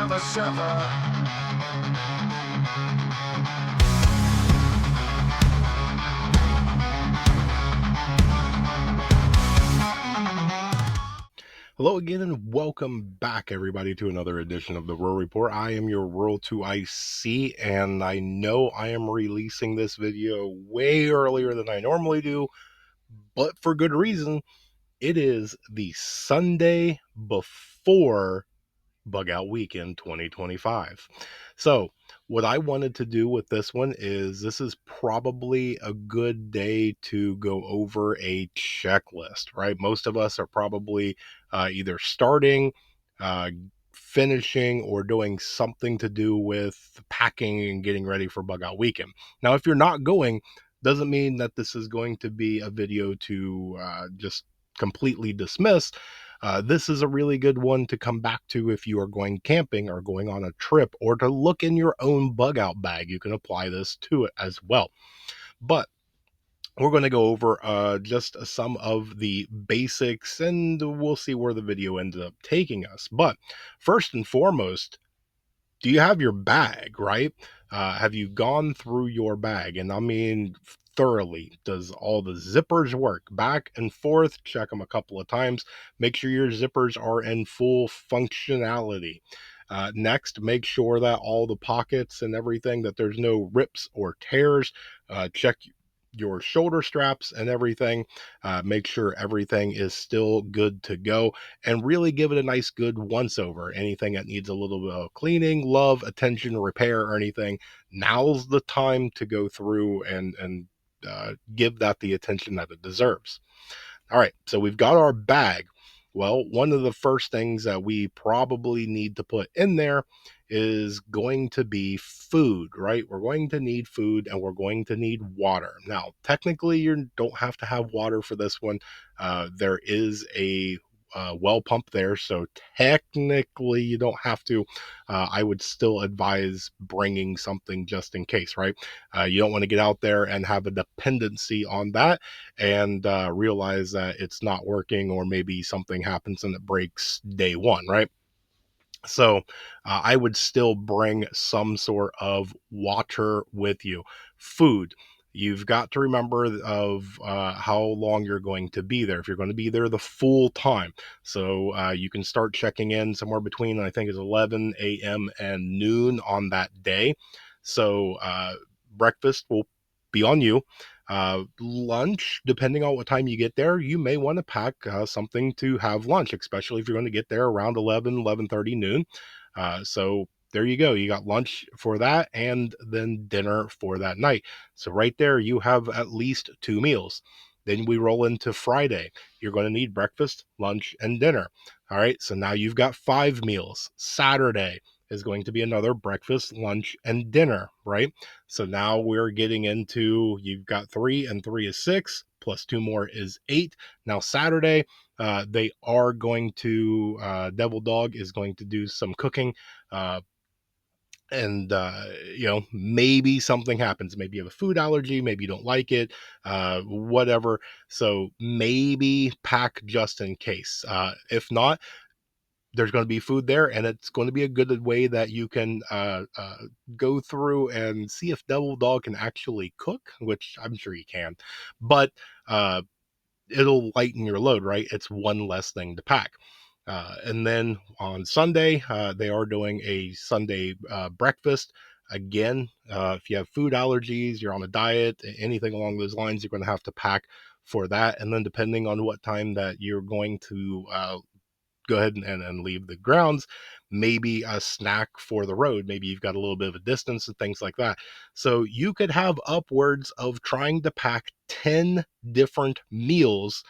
never suffer. Hello again and welcome back everybody to another edition of the Rural Report. I am your Rural 2IC and I know I am releasing this video way earlier than I normally do, but for good reason. It is the Sunday before Bugout Weekend 2025. So, what I wanted to do with this one is this is probably a good day to go over a checklist, right? Most of us are probably either starting, uh, finishing, or doing something to do with packing and getting ready for Bugout Weekend. Now, if you're not going, doesn't mean that this is going to be a video to just completely dismiss. This is a really good one to come back to if you are going camping or going on a trip, or to look in your own bug out bag. You can apply this to it as well. But we're going to go over just some of the basics and we'll see where the video ends up taking us. But first and foremost, do you have your bag, right? Have you gone through your bag? And I mean, thoroughly. Does all the zippers work? Back and forth, check them a couple of times. Make sure your zippers are in full functionality. Next, make sure that all the pockets and everything, that there's no rips or tears. Check your shoulder straps and everything. Make sure everything is still good to go, and really give it a nice good once over. Anything that needs a little bit of cleaning, love, attention, repair, or anything, now's the time to go through and give that the attention that it deserves. All right, so we've got our bag. Well, one of the first things that we probably need to put in there is going to be food, right? We're going to need food and we're going to need water. Now, technically, you don't have to have water for this one. There is a well pump there, so technically you don't have to. I would still advise bringing something just in case, right? You don't want to get out there and have a dependency on that and realize that it's not working, or maybe something happens and it breaks day one, right? So I would still bring some sort of water with you. Food. You've got to remember of how long you're going to be there. If you're going to be there the full time, so you can start checking in somewhere between, I think, it's 11 a.m. and noon on that day. So breakfast will be on you. Lunch, depending on what time you get there, you may want to pack something to have lunch, especially if you're going to get there around 11:30 noon. So there you go. You got lunch for that and then dinner for that night. So right there, you have at least two meals. Then we roll into Friday. You're going to need breakfast, lunch, and dinner. All right. So now you've got five meals. Saturday is going to be another breakfast, lunch, and dinner, right? So now we're getting into, you've got three, and three is six, plus two more is eight. Now, Saturday, they are going to, Devil Dog is going to do some cooking. Uh, and maybe something happens. Maybe you have a food allergy, maybe you don't like it, whatever. So maybe pack just in case. If not, there's going to be food there, and it's going to be a good way that you can go through and see if Devil Dog can actually cook, which I'm sure he can. But uh, it'll lighten your load, right? It's one less thing to pack. And then on Sunday, they are doing a Sunday breakfast. Again, if you have food allergies, you're on a diet, anything along those lines, you're going to have to pack for that. And then depending on what time that you're going to go ahead and leave the grounds, maybe a snack for the road. Maybe you've got a little bit of a distance and things like that. So you could have upwards of trying to pack 10 different meals,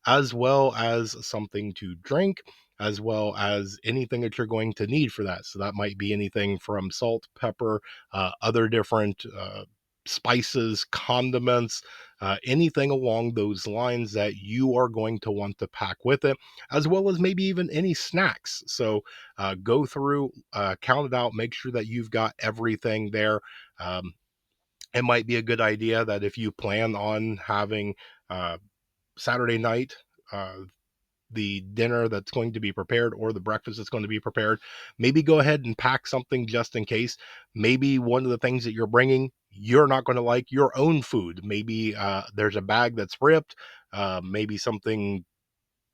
as well as something to drink, as well as anything that you're going to need for that. So that might be anything from salt, pepper, other different spices, condiments, anything along those lines that you are going to want to pack with it, as well as maybe even any snacks. So go through, count it out, make sure that you've got everything there. Um, it might be a good idea that if you plan on having uh, Saturday night, uh, the dinner that's going to be prepared or the breakfast that's going to be prepared. Maybe go ahead and pack something just in case. Maybe one of the things that you're bringing, you're not going to like your own food. Maybe there's a bag that's ripped. Maybe something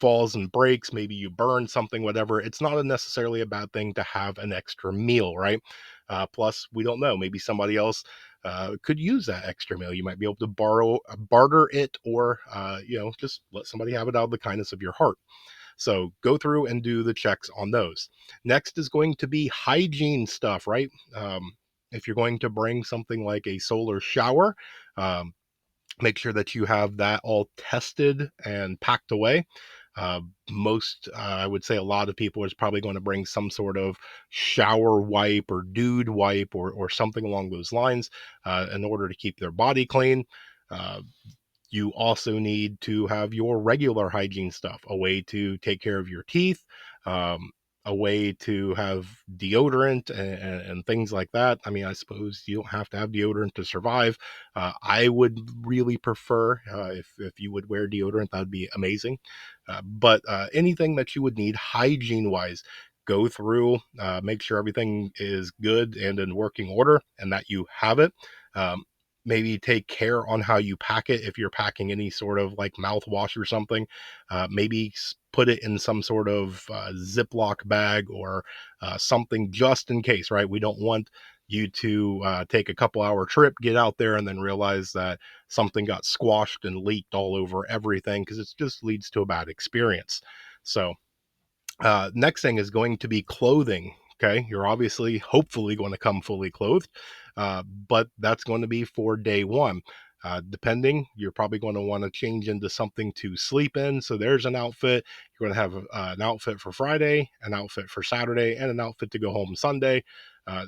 falls and breaks, maybe you burn something, whatever. It's not necessarily a bad thing to have an extra meal, right? Plus, we don't know. Maybe somebody else could use that extra meal. You might be able to barter it, or just let somebody have it out of the kindness of your heart. So go through and do the checks on those. Next is going to be hygiene stuff, right? If you're going to bring something like a solar shower, um, make sure that you have that all tested and packed away. I would say a lot of people is probably going to bring some sort of shower wipe or dude wipe or something along those lines in order to keep their body clean. Uh, you also need to have your regular hygiene stuff, a way to take care of your teeth, um, a way to have deodorant and things like that. I mean, I suppose you don't have to have deodorant to survive. I would really prefer if you would wear deodorant, that would be amazing. But anything that you would need hygiene wise, go through, make sure everything is good and in working order and that you have it. Um, Maybe take care on how you pack it. If you're packing any sort of like mouthwash or something, maybe put it in some sort of Ziploc bag or something just in case, right? We don't want you to take a couple hour trip, get out there, and then realize that something got squashed and leaked all over everything, because it just leads to a bad experience. So next thing is going to be clothing. Okay, you're obviously, hopefully, going to come fully clothed, but that's going to be for day one. Depending, you're probably going to want to change into something to sleep in. So there's an outfit. You're going to have an outfit for Friday, an outfit for Saturday, and an outfit to go home Sunday.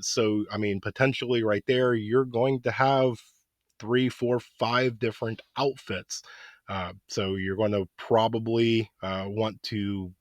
So, I mean, potentially right there, you're going to have three, four, five different outfits. So you're going to probably want to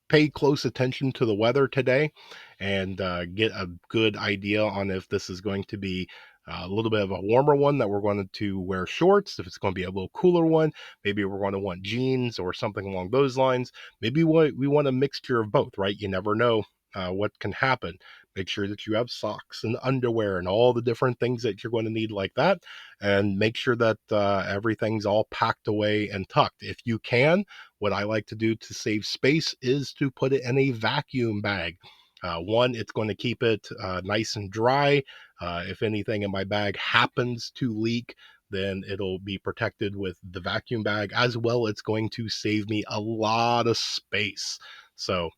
pay close attention to the weather today and get a good idea on if this is going to be a little bit of a warmer one that we're going to wear shorts, if it's going to be a little cooler one. Maybe we're going to want jeans or something along those lines. Maybe we want a mixture of both, right? You never know what can happen. Make sure that you have socks and underwear and all the different things that you're going to need like that. And make sure that everything's all packed away and tucked. If you can, what I like to do to save space is to put it in a vacuum bag. One, it's going to keep it nice and dry. If anything in my bag happens to leak, then it'll be protected with the vacuum bag. As well, it's going to save me a lot of space. So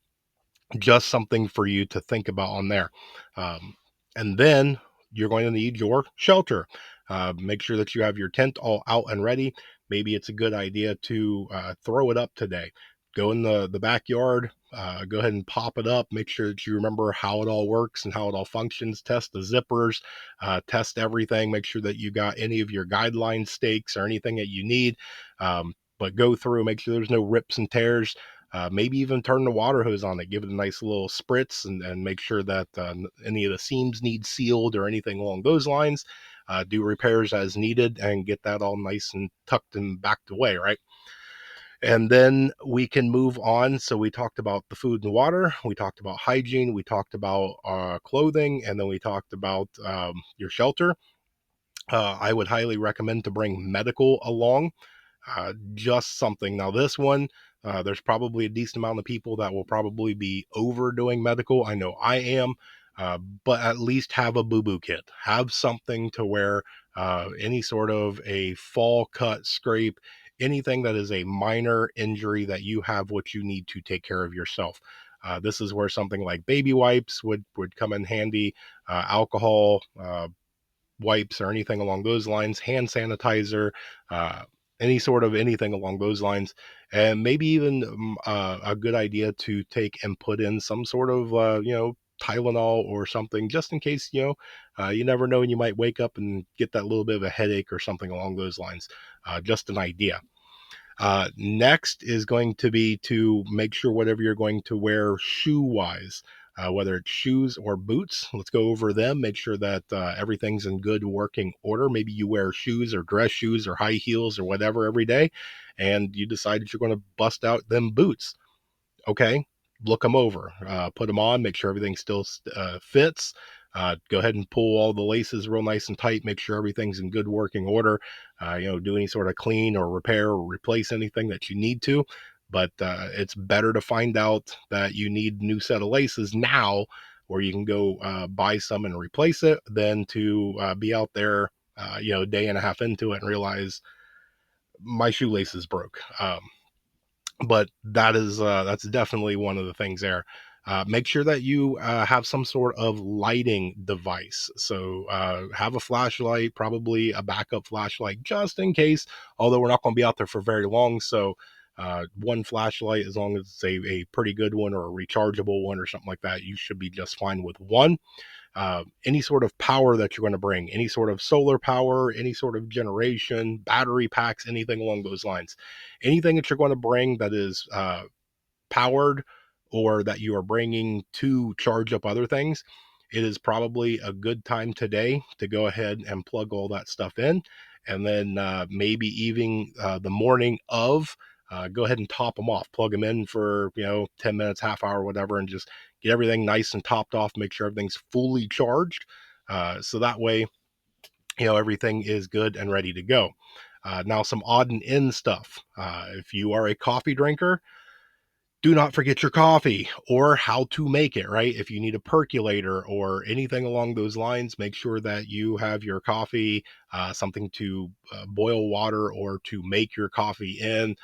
just something for you to think about on there. Um, and then you're going to need your shelter. Make sure that you have your tent all out and ready. Maybe it's a good idea to throw it up today. Go in the backyard, go ahead and pop it up. Make sure that you remember how it all works and how it all functions. Test the zippers, test everything. Make sure that you got any of your guideline stakes or anything that you need. But go through, make sure there's no rips and tears. Maybe even turn the water hose on it, give it a nice little spritz, and make sure that any of the seams need sealed or anything along those lines. Do repairs as needed and get that all nice and tucked and backed away, right? And then we can move on. So we talked about the food and water, we talked about hygiene, we talked about clothing, and then we talked about your shelter. I would highly recommend to bring medical along, just something. Now, this one, there's probably a decent amount of people that will probably be overdoing medical. I know I am, but at least have a boo boo kit. Have something to where any sort of a fall, cut, scrape, anything that is a minor injury that you have what you need to take care of yourself. This is where something like baby wipes would come in handy, alcohol, wipes or anything along those lines, hand sanitizer, uh, any sort of anything along those lines, and maybe even a good idea to take and put in some sort of Tylenol or something, just in case. You never know, and you might wake up and get that little bit of a headache or something along those lines. Just an idea. Next is going to be to make sure whatever you're going to wear shoe wise. whether it's shoes or boots. Let's go over them, make sure that everything's in good working order. Maybe you wear shoes or dress shoes or high heels or whatever every day, and you decided you're going to bust out them boots. Okay, look them over, put them on, make sure everything still fits. Go ahead and pull all the laces real nice and tight, make sure everything's in good working order. Do any sort of clean or repair or replace anything that you need to. But it's better to find out that you need a new set of laces now, where you can go buy some and replace it, than to be out there, a day and a half into it and realize my shoelaces broke. But that's definitely one of the things there. Make sure that you have some sort of lighting device. So have a flashlight, probably a backup flashlight, just in case. Although we're not going to be out there for very long, so one flashlight, as long as it's a pretty good one or a rechargeable one or something like that, you should be just fine with one. Any sort of power that you're going to bring, any sort of solar power, any sort of generation, battery packs, anything along those lines. Anything that you're going to bring that is powered, or that you are bringing to charge up other things, it is probably a good time today to go ahead and plug all that stuff in. And then maybe even the morning of, go ahead and top them off, plug them in for 10 minutes, half hour, whatever, and just get everything nice and topped off, make sure everything's fully charged, so that way everything is good and ready to go. Now, some odd and end stuff. If you are a coffee drinker, do not forget your coffee or how to make it, right? If you need a percolator or anything along those lines, make sure that you have your coffee, something to boil water or to make your coffee in,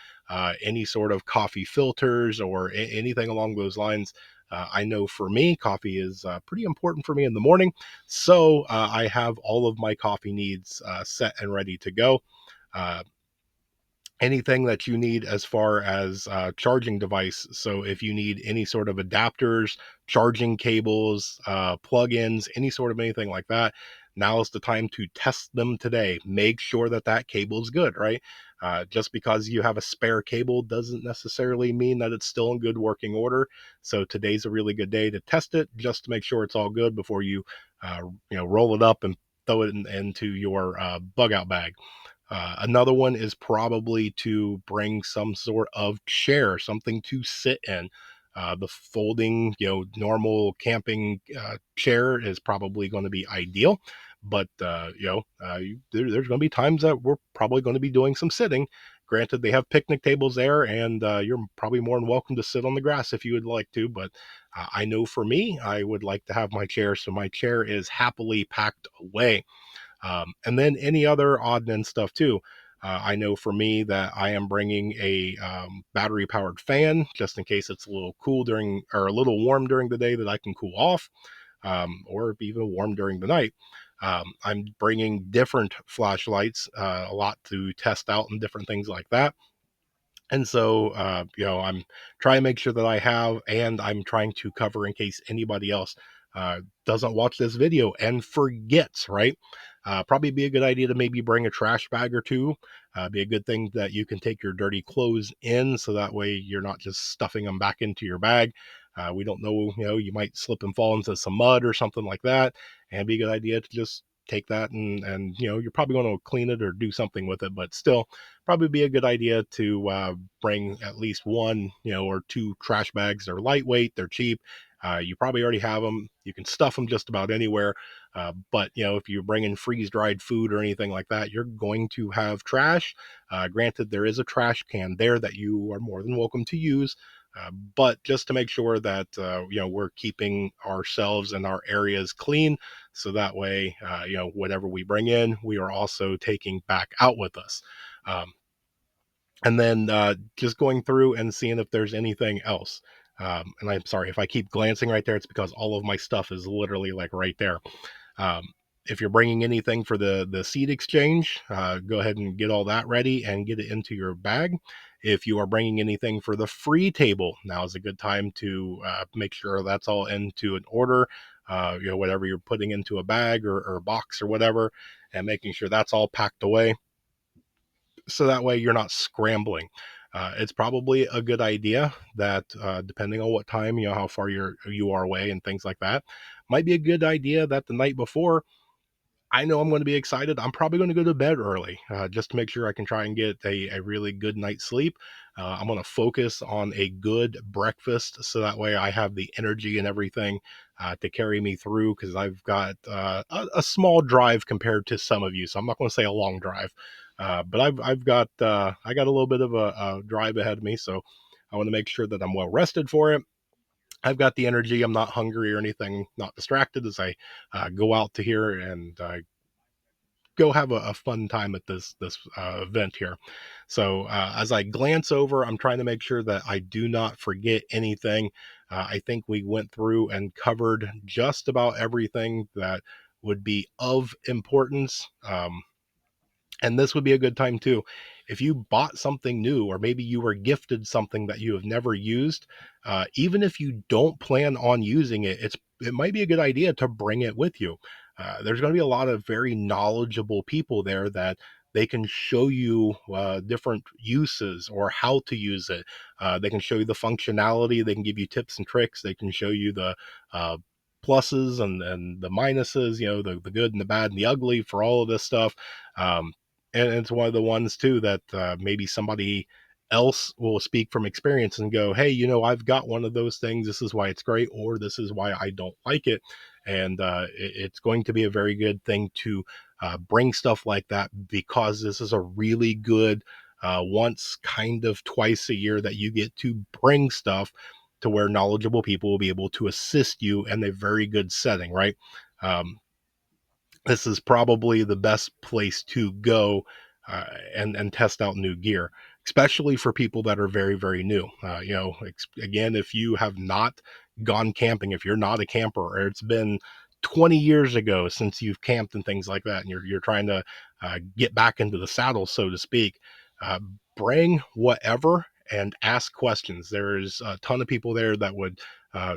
any sort of coffee filters or anything along those lines. I know for me, coffee is pretty important for me in the morning. So I have all of my coffee needs set and ready to go. Uh, Anything that you need as far as charging device. So if you need any sort of adapters, charging cables, plugins, any sort of anything like that, now is the time to test them today. Make sure that that cable is good, right? Just because you have a spare cable doesn't necessarily mean that it's still in good working order. So today's a really good day to test it, just to make sure it's all good before you, roll it up and throw it into your bug out bag. Another one is probably to bring some sort of chair, something to sit in. The folding, normal camping chair is probably going to be ideal. But, there's going to be times that we're probably going to be doing some sitting. Granted, they have picnic tables there, and you're probably more than welcome to sit on the grass if you would like to. But I know for me, I would like to have my chair, so my chair is happily packed away. And then any other odd and end stuff too. I know for me that I am bringing a battery powered fan, just in case it's a little cool during, or a little warm during the day, that I can cool off, or even warm during the night. I'm bringing different flashlights, a lot to test out and different things like that. And so, I'm trying to make sure that I have, and I'm trying to cover in case anybody else doesn't watch this video and forgets, right? Probably be a good idea to maybe bring a trash bag or two. Be a good thing that you can take your dirty clothes in, so that way you're not just stuffing them back into your bag. We don't know, you might slip and fall into some mud or something like that, and be a good idea to just take that, and you're probably going to clean it or do something with it, but still probably be a good idea to bring at least one, or two trash bags. They're lightweight, they're cheap. You probably already have them. You can stuff them just about anywhere. But if you're bringing freeze dried food or anything like that, you're going to have trash. Granted, there is a trash can there that you are more than welcome to use. But just to make sure that we're keeping ourselves and our areas clean, so that way whatever we bring in, we are also taking back out with us. Um, and then just going through and seeing if there's anything else. And I'm sorry if I keep glancing right there, it's because all of my stuff is literally like right there. Um, if you're bringing anything for the seed exchange, go ahead and get all that ready and get it into your bag. If you are bringing anything for the free table, now is a good time to make sure that's all into an order. Whatever you're putting into a bag or a box or whatever, and making sure that's all packed away, so that way you're not scrambling. It's probably a good idea that depending on what time, how far you are away and things like that, might be a good idea that the night before, I know I'm going to be excited. I'm probably going to go to bed early just to make sure I can try and get a really good night's sleep. I'm going to focus on a good breakfast so that way I have the energy and everything to carry me through, because I've got a small drive compared to some of you. So I'm not going to say a long drive, but I've got I got a little bit of a drive ahead of me. So I want to make sure that I'm well rested for it. I've got the energy. I'm not hungry or anything, not distracted as I go out to here and go have a fun time at this event here. So as I glance over, I'm trying to make sure that I do not forget anything. I think we went through and covered just about everything that would be of importance. And this would be a good time too. If you bought something new, or maybe you were gifted something that you have never used, even if you don't plan on using it, it might be a good idea to bring it with you. There's going to be a lot of very knowledgeable people there that they can show you different uses or how to use it. They can show you the functionality. They can give you tips and tricks. They can show you the pluses and the minuses, the good and the bad and the ugly for all of this stuff. Um, and it's one of the ones too that maybe somebody else will speak from experience and go, hey, I've got one of those things, this is why it's great, or this is why I don't like it. And it's going to be a very good thing to bring stuff like that, because this is a really good once, kind of twice a year, that you get to bring stuff to where knowledgeable people will be able to assist you in a very good setting, right? This is probably the best place to go and test out new gear, especially for people that are very, very new. Again, if you have not gone camping, if you're not a camper, or it's been 20 years ago since you've camped and things like that, and you're trying to get back into the saddle, so to speak, uh, bring whatever and ask questions. There's a ton of people there that would uh,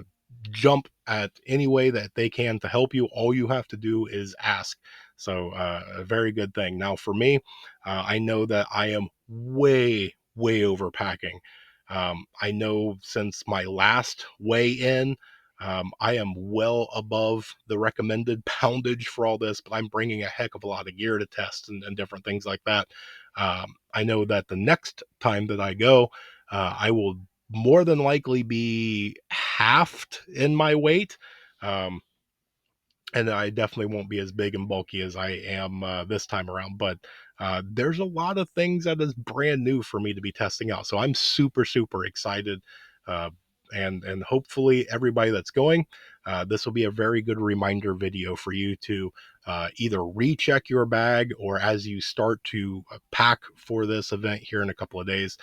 jump at any way that they can to help you. All you have to do is ask. So a very good thing. Now for me, I know that I am way overpacking. I know since my last weigh in, I am well above the recommended poundage for all this, but I'm bringing a heck of a lot of gear to test and different things like that. I know that the next time that I go, I will more than likely be halved in my weight. Um, and I definitely won't be as big and bulky as I am this time around. But there's a lot of things that is brand new for me to be testing out, so I'm super excited. Uh, and hopefully everybody that's going, this will be a very good reminder video for you to either recheck your bag, or as you start to pack for this event here in a couple of days,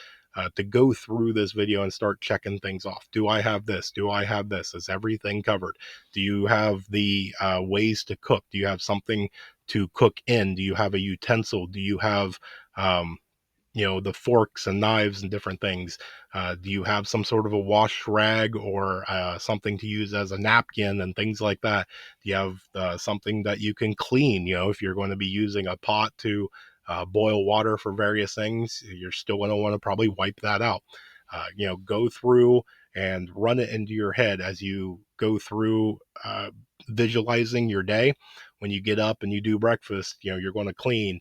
to go through this video and start checking things off. Do I have this? Do I have this? Is everything covered? Do you have the ways to cook? Do you have something to cook in? Do you have a utensil? Do you have um, the forks and knives and different things? Do you have some sort of a wash rag, or something to use as a napkin and things like that? Do you have something that you can clean? If you're going to be using a pot to boil water for various things, you're still going to want to probably wipe that out. Go through and run it into your head as you go through visualizing your day. When you get up and you do breakfast, you're going to clean,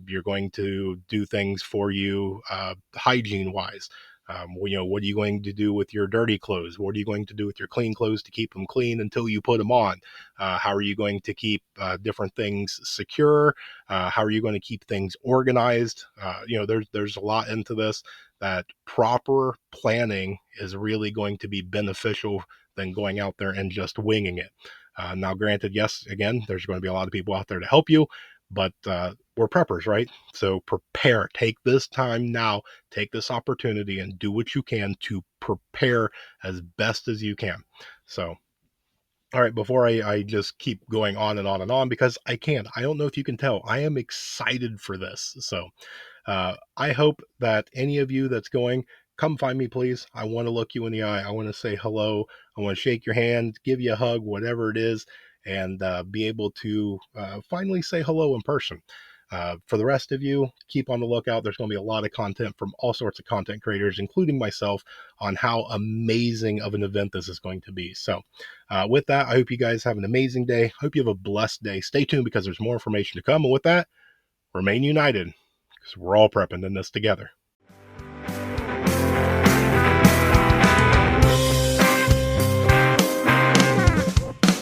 you're going to do things for you hygiene wise. What are you going to do with your dirty clothes? What are you going to do with your clean clothes to keep them clean until you put them on? How are you going to keep different things secure? How are you going to keep things organized? There's a lot into this, that proper planning is really going to be beneficial than going out there and just winging it. Now, granted, yes, again, there's going to be a lot of people out there to help you, but we're preppers, right? So prepare. Take this time now, take this opportunity, and do what you can to prepare as best as you can. So, all right, before I just keep going on and on and on, because I can, I don't know if you can tell, I am excited for this. So, I hope that any of you that's going, come find me, please. I want to look you in the eye. I want to say hello. I want to shake your hand, give you a hug, whatever it is, and be able to finally say hello in person. For the rest of you, keep on the lookout. There's going to be a lot of content from all sorts of content creators, including myself, on how amazing of an event this is going to be. So with that, I hope you guys have an amazing day. Hope you have a blessed day. Stay tuned because there's more information to come. And with that, remain united because we're all prepping in this together.